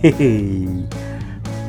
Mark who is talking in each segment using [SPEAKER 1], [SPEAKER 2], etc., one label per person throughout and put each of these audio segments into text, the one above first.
[SPEAKER 1] Hehehe,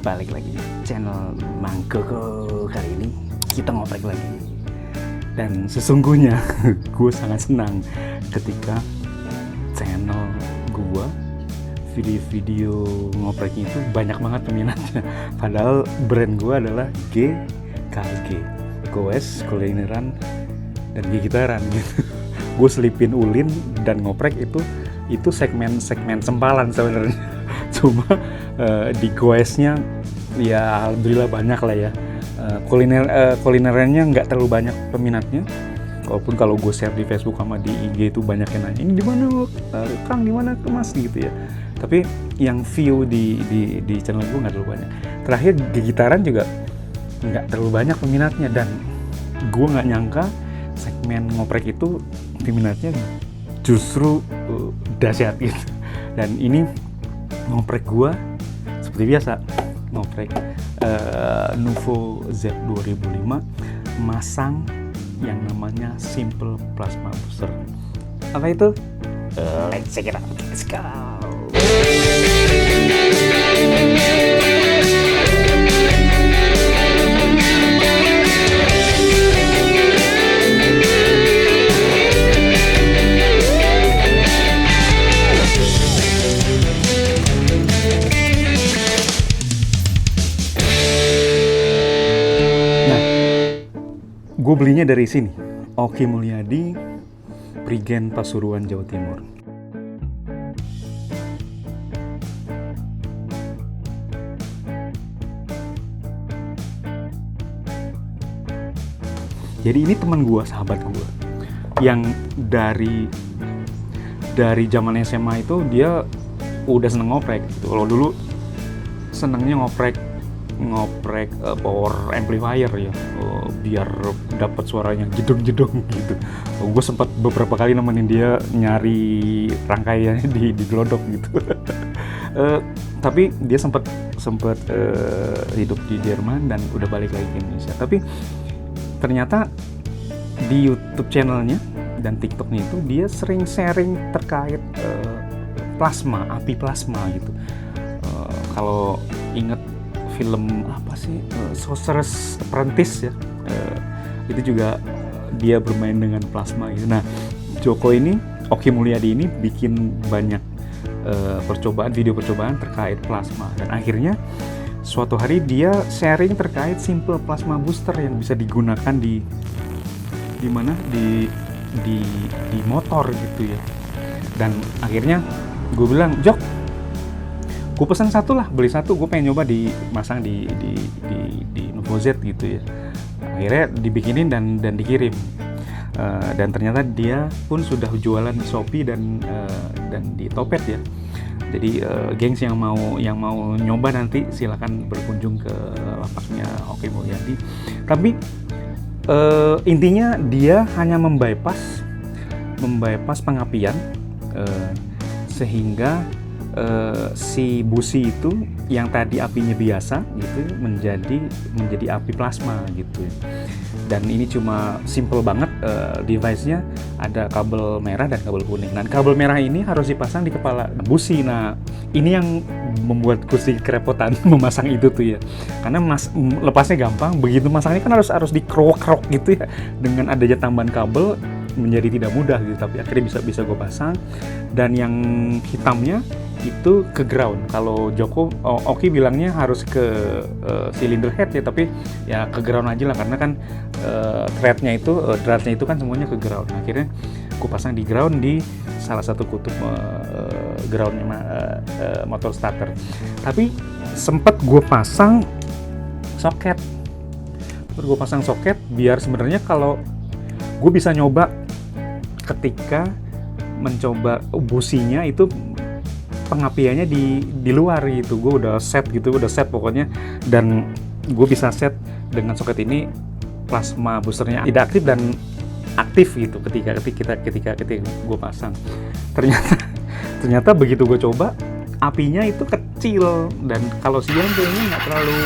[SPEAKER 1] balik lagi di channel Mang Koko. Kali ini kita ngoprek lagi. Dan sesungguhnya gue sangat senang ketika channel gue video-video ngopreknya itu banyak banget peminatnya. Padahal brand gue adalah GKG, Goes Kulineran dan Gigitaran gitu. Gue selipin ulin dan ngoprek itu segmen sempalan sebenarnya. Cuma di goesnya ya alhamdulillah banyak lah ya. Kulinerannya nggak terlalu banyak peminatnya. Walaupun kalau gue share di Facebook sama di IG itu banyak yang nanya, ini di mana Kang, di mana Mas gitu ya. Tapi yang view di channel gue nggak terlalu banyak. Terakhir Gigitaran juga nggak terlalu banyak peminatnya, dan gue nggak nyangka segmen ngoprek itu peminatnya justru dahsyat gitu. Dan ini ngoprek gua seperti biasa, ngoprek Nuvo Z 2005 masang yang namanya Simple Plasma Booster. Apa itu? Let's check it out. Let's go. Gue belinya dari sini, Oki Mulyadi, Prigen, Pasuruan, Jawa Timur. Jadi ini teman gue, sahabat gue, yang dari zaman SMA itu dia udah seneng ngoprek gitu. Kalau dulu senengnya ngoprek power amplifier ya, biar dapat suaranya jedong-jedong gitu. Gue sempat beberapa kali nemenin dia nyari rangkaiannya di Glodok gitu. Tapi dia sempat hidup di Jerman dan udah balik lagi ke Indonesia. Tapi ternyata di YouTube channelnya dan TikToknya itu dia sering sharing terkait plasma, api plasma gitu. Kalau inget film apa sih, Sorcerer's Apprentice ya, itu juga dia bermain dengan plasma gitu. Nah, Joko ini, Oki Mulyadi ini bikin banyak video percobaan terkait plasma, dan akhirnya suatu hari dia sharing terkait Simple Plasma Booster yang bisa digunakan di mana, di motor gitu ya. Dan akhirnya gue bilang, Jok, gue pesan satu lah, beli satu, gue pengen nyoba dimasang di Nuvo Z gitu ya. Akhirnya dibikinin dan dikirim, dan ternyata dia pun sudah jualan di Shopee dan di Topet ya. Jadi gengs yang mau nyoba nanti silakan berkunjung ke lapaknya Oki Mulyadi. Tapi intinya dia hanya membypass pengapian, sehingga si busi itu yang tadi apinya biasa gitu menjadi api plasma gitu. Dan ini cuma simple banget, device-nya ada kabel merah dan kabel kuning. Dan kabel merah ini harus dipasang di kepala busi. Nah, ini yang membuat kusi kerepotan memasang itu tuh ya. Karena lepasnya gampang, begitu masangnya kan harus dikrok-krok gitu ya. Dengan adanya tambahan kabel menjadi tidak mudah gitu, tapi akhirnya bisa gue pasang. Dan yang hitamnya itu ke ground. Kalau Oki bilangnya harus ke cylinder head ya, tapi ya ke ground aja lah, karena kan threadnya itu kan semuanya ke ground. Akhirnya aku pasang di ground di salah satu kutub groundnya motor starter. Tapi sempet gue pasang soket. Biar sebenarnya kalau gue bisa nyoba ketika mencoba businya itu pengapiannya di luar gitu. Gue udah set pokoknya, dan gue bisa set dengan soket ini plasma boosternya tidak aktif dan aktif gitu ketika gue pasang. Ternyata begitu gue coba, apinya itu kecil, dan kalau siang kayaknya nggak terlalu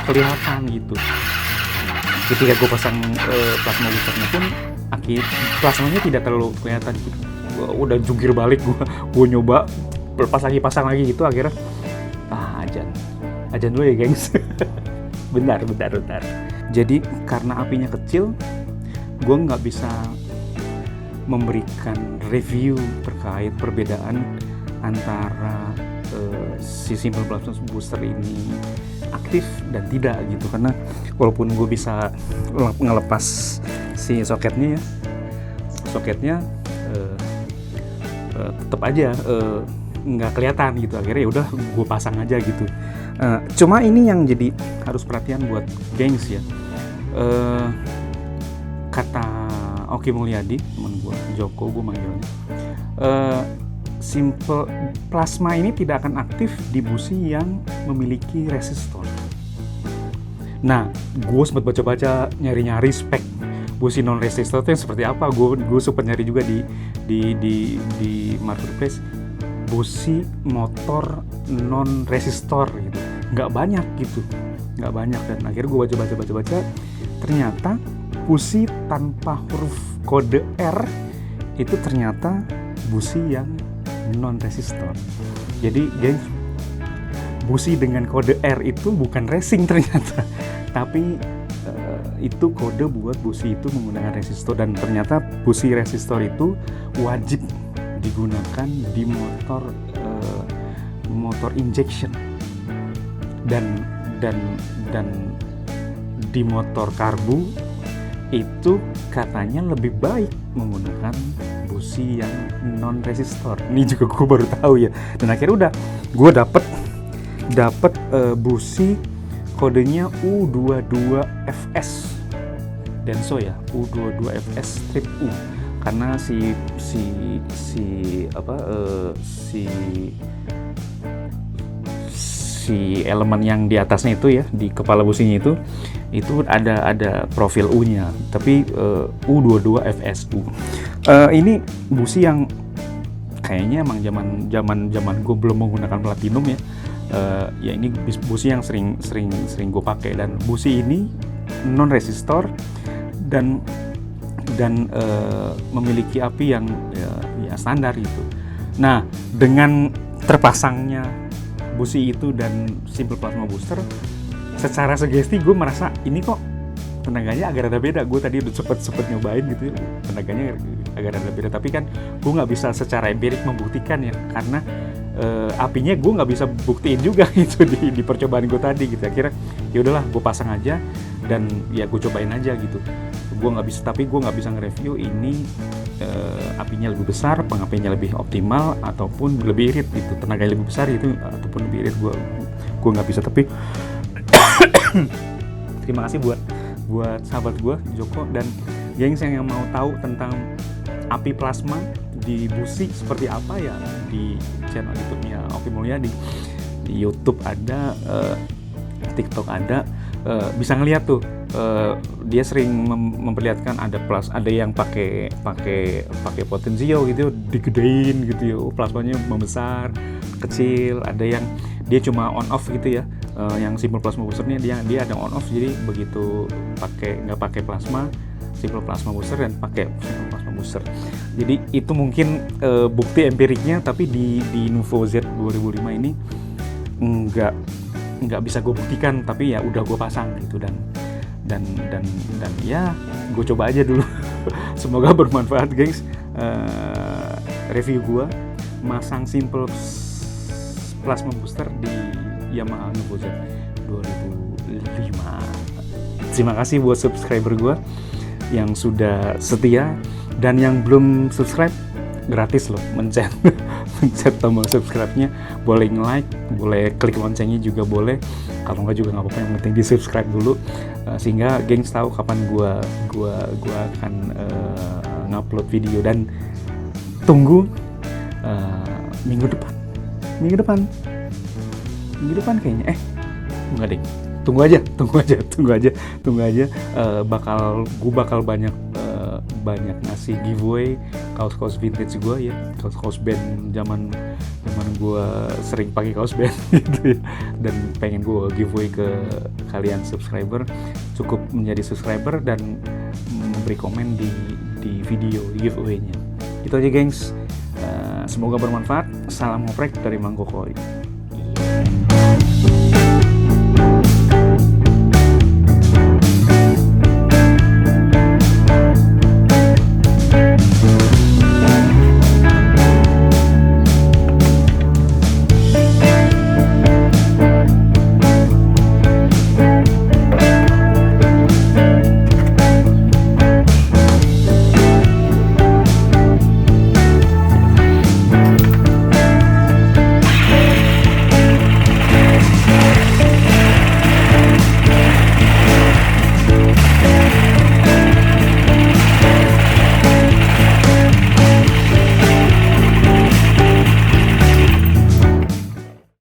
[SPEAKER 1] kelihatan gitu. Ketika gue pasang plasma boosternya pun plasmanya tidak terlalu kelihatan gitu. Udah jungkir balik gue nyoba pasang lagi gitu, akhirnya Ajan dulu ya gengs. bentar. Jadi karena apinya kecil, gue nggak bisa memberikan review terkait perbedaan antara si Simple Plasma Booster ini aktif dan tidak gitu, karena walaupun gue bisa ngelepas si soketnya tetap aja nggak kelihatan gitu. Akhirnya ya udah gue pasang aja gitu. Cuma ini yang jadi harus perhatian buat gengs ya. Kata Oki Mulyadi, teman gue, Joko gue manggilnya, Simple Plasma ini tidak akan aktif di busi yang memiliki resistor. Nah, gue sempat baca-baca, nyari-nyari spek busi non resistor itu yang seperti apa. Gue sempat nyari juga di marketplace busi motor non resistor gitu. Nggak banyak. Dan akhirnya gue baca, ternyata busi tanpa huruf kode R itu ternyata busi yang non resistor. Jadi gengs, busi dengan kode R itu bukan racing ternyata, tapi itu kode buat busi itu menggunakan resistor. Dan ternyata busi resistor itu wajib digunakan di motor injection dan di motor karbu itu katanya lebih baik menggunakan busi yang non resistor. Ini juga gue baru tahu ya. Dan akhirnya udah gue dapet busi kodenya U22FS Denso ya, U22FS strip U, karena si elemen yang di atasnya itu ya, di kepala businya itu ada profil U-nya, tapi U22FSU. Ini busi yang kayaknya emang zaman gue belum menggunakan platinum ya. Ya ini busi yang sering gue pakai, dan busi ini non resistor dan memiliki api yang ya standar itu. Nah, dengan terpasangnya busi itu dan Simple Plasma Booster, secara sugesti gue merasa ini kok tenaganya agak rada beda. Gue tadi udah sempet nyobain gitu, tenaganya agak rada beda, tapi kan gue nggak bisa secara empirik membuktikan ya, karena apinya gue nggak bisa buktiin juga gitu di percobaan gue tadi gitu. Akhirnya ya udahlah, gue pasang aja dan ya gue cobain aja gitu. Gue nggak bisa nge-review ini apinya lebih besar, pengapiannya lebih optimal ataupun lebih irit gitu, tenaganya lebih besar itu ataupun lebih irit. Gue nggak bisa. Tapi terima kasih buat sahabat gue Joko dan gengs yang mau tahu tentang api plasma di busi seperti apa ya, di channel YouTube-nya Oki Mulyadi. Di YouTube ada, TikTok ada, bisa ngeliat tuh. Dia sering memperlihatkan ada yang pakai potensio gitu, digedein gitu ya, plasmanya membesar, kecil. Ada yang dia cuma on off gitu ya. Yang Simple Plasma Boosternya dia ada on off, jadi begitu nggak pakai plasma Simple Plasma Booster dan pakai Simple Plasma Booster. Jadi itu mungkin bukti empiriknya, tapi di Nuvo Z 2005 ini nggak bisa gue buktikan, tapi ya udah gue pasang gitu dan ya gue coba aja dulu. Semoga bermanfaat gengs. Review gue masang Simple Plasma Booster di Yamaha Nuvo Z 2005. Terima kasih buat subscriber gue yang sudah setia, dan yang belum subscribe gratis loh, mencet tombol subscribe-nya, boleh nge-like, boleh klik loncengnya juga boleh. Kalau nggak juga nggak apa-apa, yang penting di subscribe dulu, sehingga gengs tahu kapan gua akan ngupload video. Dan tunggu minggu depan kayaknya enggak deh, tunggu aja. Bakal banyak ngasih giveaway kaos vintage gue ya, kaos band zaman gue sering pakai kaos band gitu ya. Dan pengen gue giveaway ke kalian subscriber. Cukup menjadi subscriber dan memberi komen di video giveaway-nya. Itu aja gengs. Semoga bermanfaat. Salam ngoprek dari Mang Kokoi.